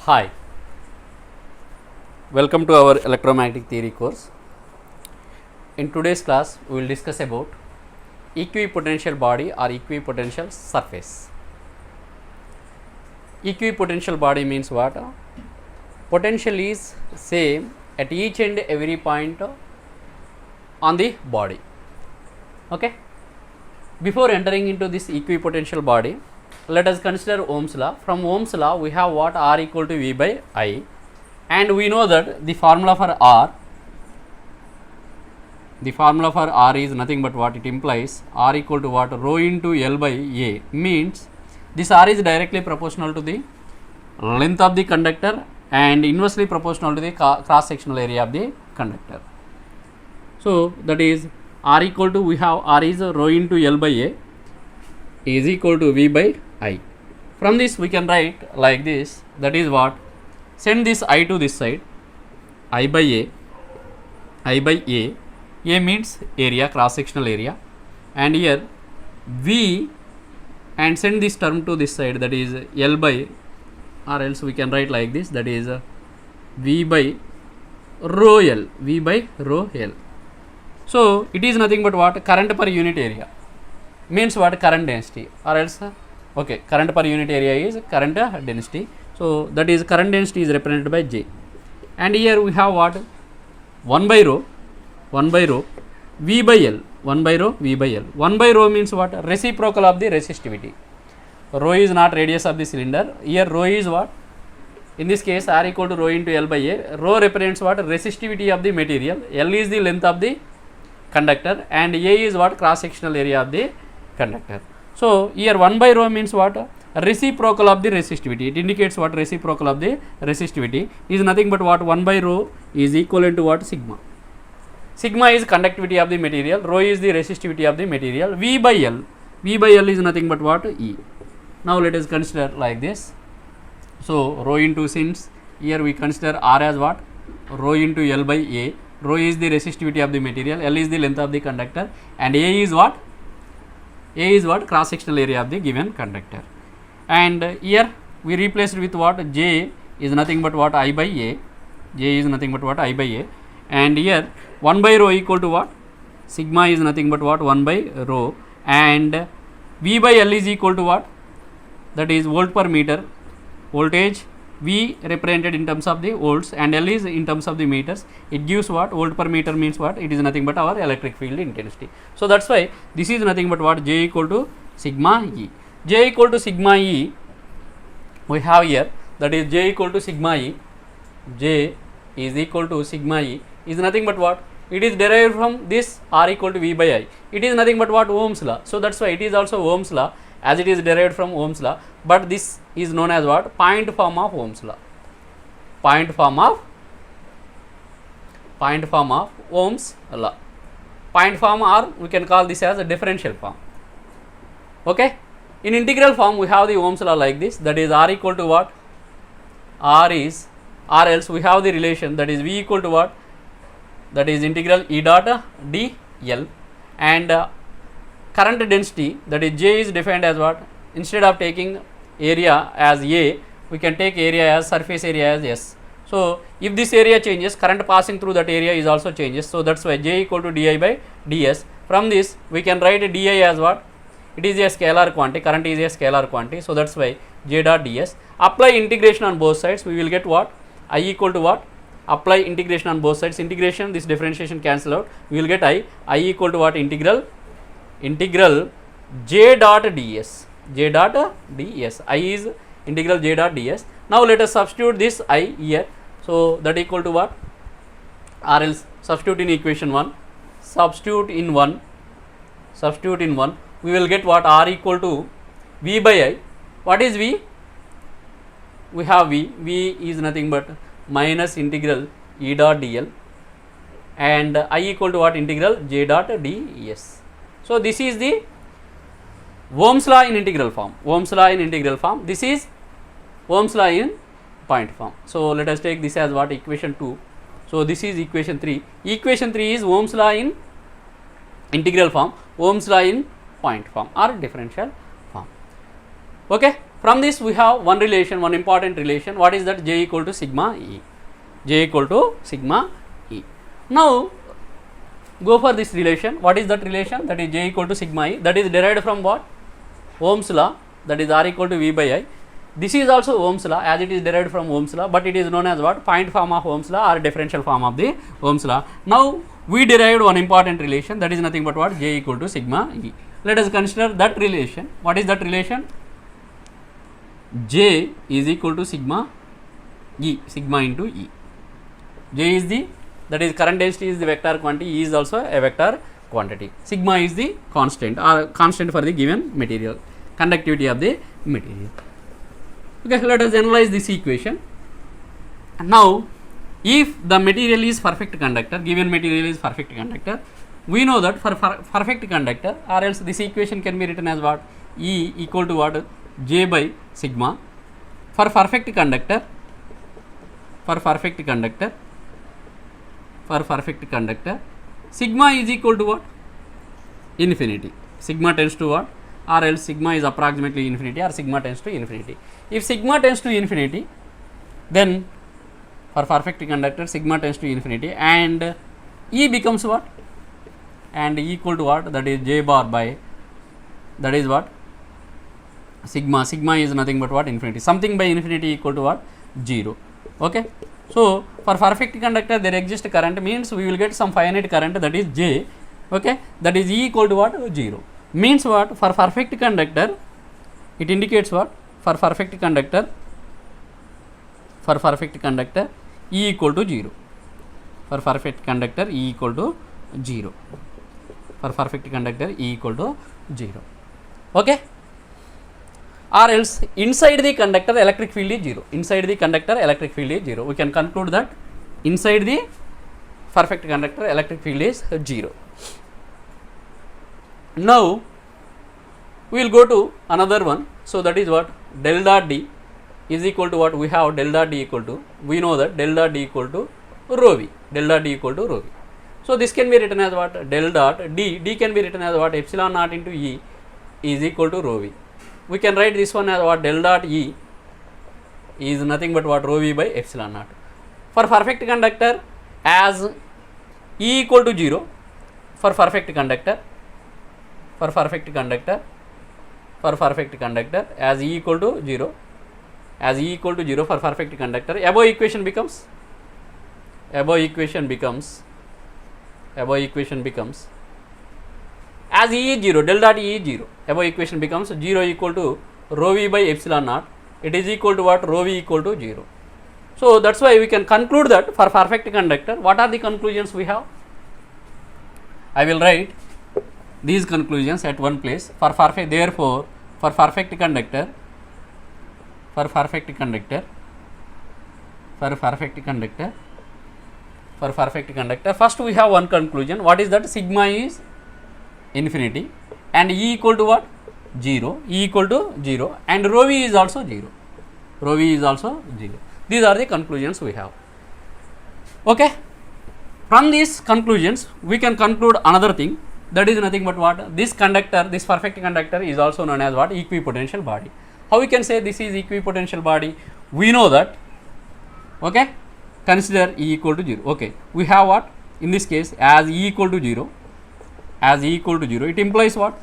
Hi, welcome to our electromagnetic theory course. In today's class, we will discuss about equipotential body or equipotential surface. Equipotential body means what? Potential is same at each and every point on the body. Okay. Before entering into this equipotential body, let us consider Ohm's law. From Ohm's law, we have what? R equal to V by I, and we know that the formula for R is nothing but what it implies. R equal to what? Rho into L by A, means this R is directly proportional to the length of the conductor and inversely proportional to the cross sectional area of the conductor. So that is R equal to, we have R is rho into L by A is equal to V by I. From this we can write like this, that is what? Send this I to this side, I by A means area, cross sectional area, and here V, and send this term to this side, that is L by, or else we can write like this, that is V by rho L, V by rho L. So it is nothing but what? Current per unit area, means what? Current density, or else okay, current per unit area is current density. So that is current density is represented by J, and here we have what? 1 by rho V by L, 1 by rho V by L. 1 by rho means what? Reciprocal of the resistivity. Rho is not radius of the cylinder. Here rho is what? In this case R equal to rho into L by A. Rho represents what? Resistivity of the material. L is the length of the conductor and A is what? Cross sectional area of the conductor. So here 1 by rho means what? Reciprocal of the resistivity. It indicates what? Reciprocal of the resistivity is nothing but what? 1 by rho is equivalent to what? Sigma. Sigma is conductivity of the material, rho is the resistivity of the material. V by L is nothing but what? E. Now let us consider like this. So rho into, since here we consider R as what? Rho into L by A. Rho is the resistivity of the material, L is the length of the conductor, and A is what? A is what? Cross sectional area of the given conductor. And here we replaced with what? J is nothing but what? I by A. J is nothing but what? I by A. And here 1 by rho equal to what? Sigma is nothing but what? 1 by rho, and V by L is equal to what? That is volt per meter. Voltage V represented in terms of the volts and L is in terms of the meters. It gives what? Volt per meter means what? It is nothing but our electric field intensity. So that's why this is nothing but what? J equal to sigma E. J equal to sigma E we have here, that is J equal to sigma E. J is equal to sigma E is nothing but what? It is derived from this R equal to V by I. It is nothing but what? Ohm's law. So that's why it is also Ohm's law, as it is derived from Ohm's law, but this is known as what? Point form of Ohm's law. Point form of Ohm's law. Point form, or we can call this as a differential form. Okay. In integral form we have the Ohm's law like this, that is R equal to what? R is, or else we have the relation, that is V equal to what? That is integral E dot dl, and current density, that is J, is defined as what? Instead of taking area as A, we can take area as surface area as S. So if this area changes, current passing through that area is also changes. So that's why J equal to di by ds. From this we can write di as what? It is a scalar quantity, current is a scalar quantity. So that's why J dot ds. Apply integration on both sides, we will get what? I equal to what? Apply integration on both sides. Integration, this differentiation cancel out. We will get I equal to what? Integral J dot ds. J dot ds. I is integral J dot ds. Now let us substitute this I here. So that equal to what? Or else substitute in equation 1. Substitute in 1. We will get what? R equal to V by I. What is V? We have V. V is nothing but minus integral E dot dl, and I equal to what? Integral J dot ds. So this is the Ohm's law in integral form. This is Ohm's law in point form. So let us take this as what? Equation 2. So this is equation 3. Equation 3 is Ohm's law in integral form, Ohm's law in point form or differential form. Okay. From this we have one relation, one important relation. What is that? J equal to sigma E. J equal to sigma E. Now go for this relation. What is that relation? That is J equal to sigma E. That is derived from what? Ohm's law. That is R equal to V by I. This is also Ohm's law, as it is derived from Ohm's law, but it is known as what? Point form of Ohm's law or differential form of the Ohm's law. Now we derived one important relation, that is nothing but what? J equal to sigma E. Let us consider that relation. What is that relation? J is equal to sigma E, sigma into E. J is the, that is current density is the vector quantity, E is also a vector quantity. Sigma is the constant or constant for the given material, conductivity of the material. Okay, let us analyze this equation. Now, if the material is perfect conductor, given material is perfect conductor, we know that for perfect conductor, or else this equation can be written as what? E equal to what? J by sigma. For perfect conductor, sigma is equal to what? Infinity. Sigma tends to what? Or else sigma is approximately infinity, or sigma tends to infinity. If sigma tends to infinity, then for perfect conductor sigma tends to infinity, and E becomes what? And E equal to what? That is J bar by, that is what? Sigma. Sigma is nothing but what? Infinity. Something by infinity equal to what? 0. Okay. So for perfect conductor there exists current, means we will get some finite current, that is J. Okay. That is E equal to what? 0. Means what? For perfect conductor, it indicates what? For perfect conductor, E equal to 0. For perfect conductor, E equal to 0. For perfect conductor, E equal to 0. Okay. Or else inside the conductor electric field is 0. Inside the conductor electric field is 0. We can conclude that inside the perfect conductor electric field is 0. Now we will go to another one. So that is what? Del dot D is equal to what? We have del dot D equal to, we know that del dot D equal to rho V. Del dot D equal to rho V. So this can be written as what? Del dot D. D can be written as what? Epsilon naught into E is equal to rho V. We can write this one as what? Del dot E is nothing but what? Rho V by epsilon naught. For perfect conductor, as E equal to 0, for perfect conductor, as E equal to 0, for perfect conductor, above equation becomes as E is 0, del dot E is 0, above equation becomes 0 equal to rho V by epsilon naught. It is equal to what? Rho V equal to 0. So that's why we can conclude that for perfect conductor, what are the conclusions we have? I will write these conclusions at one place. Therefore, for perfect conductor, first we have one conclusion. What is that? Sigma is infinity, and E equal to what? 0. E equal to 0, and rho V is also 0. These are the conclusions we have. Okay. From these conclusions, we can conclude another thing. That is nothing but what? This conductor, this perfect conductor is also known as what? Equipotential body. How we can say this is equipotential body? We know that. Okay. Consider E equal to 0. Okay. We have what? In this case, as E equal to 0, it implies what?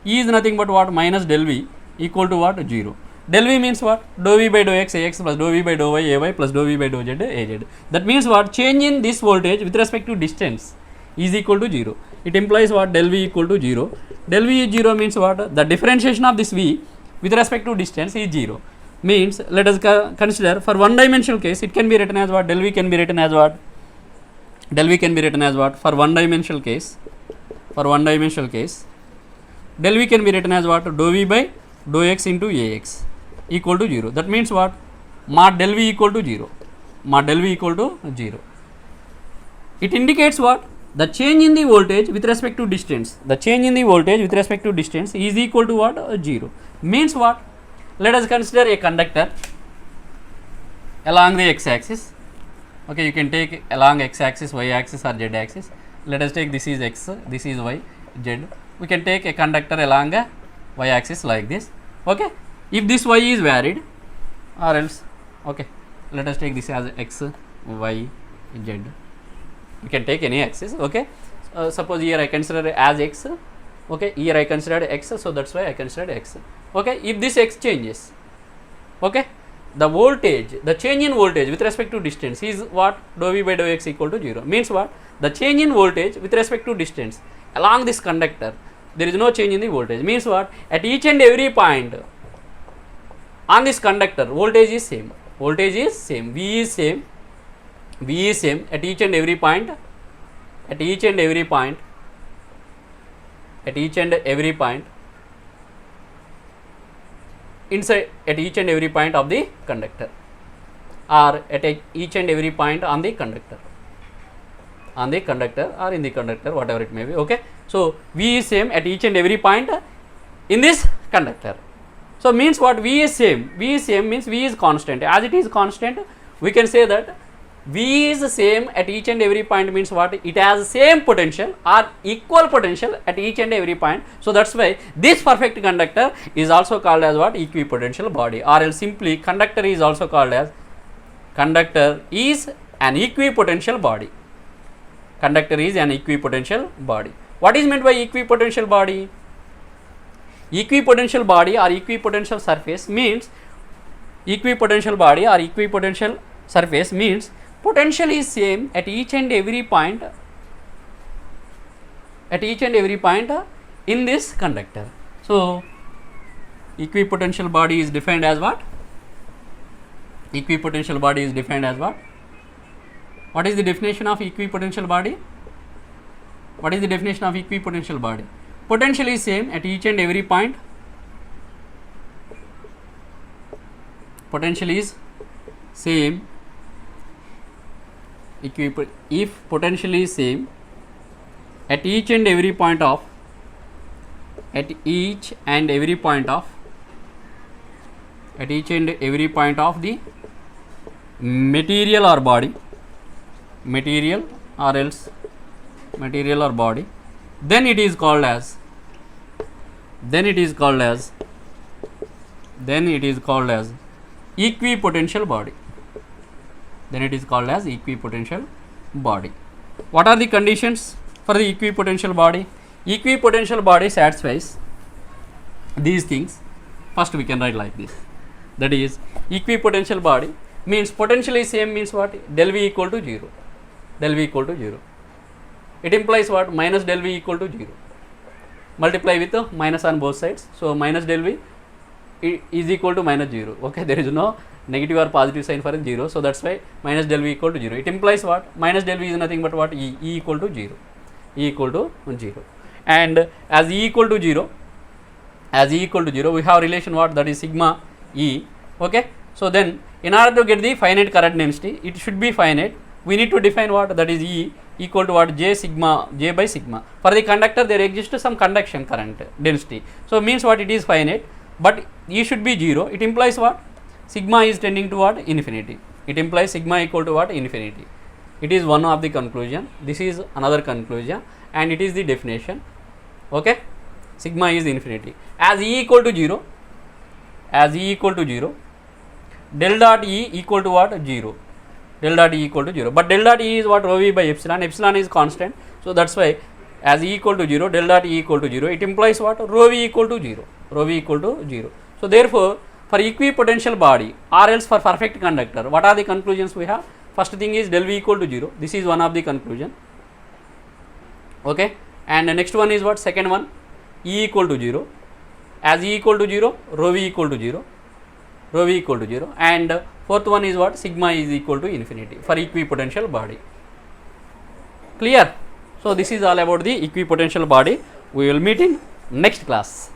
E is nothing but what? Minus del V equal to what? 0. Del V means what? Dou V by dou x Ax plus dou V by dou y Ay plus dou V by dou z Az. That means what? Change in this voltage with respect to distance is equal to 0. It implies what? Del V equal to 0. Del V is 0 means what? The differentiation of this V with respect to distance is 0. Means let us consider for one dimensional case, it can be written as what? Del V can be written as what? For one dimensional case, del V can be written as what? Dou V by dou x into Ax equal to 0. That means what? Mod del V equal to 0. It indicates what? The change in the voltage with respect to distance. Is equal to what? 0. Means what? Let us consider a conductor along the x-axis. Okay, you can take along x-axis, y-axis or z-axis. Let us take this is x, this is y, z. We can take a conductor along a y-axis like this. Okay. if this y is varied, or else, okay, let us take this as x, y, z. You can take any axis, okay. Suppose here I consider as x, okay, here I considered x, so that's why I considered x, okay. If this x changes, okay, the voltage, the change in voltage with respect to distance is what? Dou v by dou x equal to 0. Means what? The change in voltage with respect to distance along this conductor, there is no change in the voltage. Means what? At each and every point on this conductor, voltage is same. Voltage is same. V is same. V is same at each and every point. At each and every point. At each and every point. Inside, at each and every point of the conductor, or at each and every point on the conductor. On the conductor or in the conductor, whatever it may be, okay. So V is same at each and every point in this conductor. So means what? V is same. V is same means V is constant. As it is constant, we can say that V is same at each and every point means what? It has same potential or equal potential at each and every point. So that's why this perfect conductor is also called as what? Equipotential body, or else simply conductor is also called as, conductor is an equipotential body. Conductor is an equipotential body. What is meant by equipotential body? Equipotential body or equipotential surface means, equipotential body or equipotential surface means potential is same at each and every point, at each and every point in this conductor. So equipotential body is defined as what? Equipotential body is defined as what? What is the definition of equipotential body? What is the definition of equipotential body? Potential is same at each and every point. Potential is same. If potential is same at each and every point of, at each and every point of, at each and every point of the material or body, material or else material or body, then it is called as, then it is called as, then it is called as equipotential body. Then it is called as equipotential body. What are the conditions for the equipotential body? Equipotential body satisfies these things. First we can write like this, that is equipotential body means potential is same means what? Del V equal to 0. Del V equal to 0. It implies what? Minus del V equal to 0. Multiply with the minus on both sides. So minus del V is equal to minus 0. Okay, there is no negative or positive sign for 0. So that's why minus del V equal to 0. It implies what? Minus del V is nothing but what? E equal to 0. E equal to 0. And as E equal to 0, as E equal to 0, we have relation what? That is sigma E. Okay. So then in order to get the finite current density, it should be finite. We need to define what? That is E equal to what? J sigma, J by sigma. For the conductor there exists some conduction current density. So means what? It is finite, but E should be 0. It implies what? Sigma is tending to what? Infinity. It implies sigma equal to what? Infinity. It is one of the conclusion. This is another conclusion, and it is the definition. Okay. Sigma is infinity. As E equal to 0, as E equal to 0, del dot E equal to what? 0. Del dot E equal to 0. But del dot E is what? Rho V by epsilon. Epsilon is constant. So that's why as E equal to 0, del dot E equal to 0. It implies what? Rho V equal to 0. Rho V equal to 0. So therefore, for equipotential body or else for perfect conductor, what are the conclusions we have? First thing is del V equal to 0. This is one of the conclusion. Okay. And the next one is what? Second one, E equal to 0. As E equal to 0, rho V equal to 0. Rho V equal to 0. And fourth one is what? Sigma is equal to infinity for equipotential body. Clear? So this is all about the equipotential body. We will meet in next class.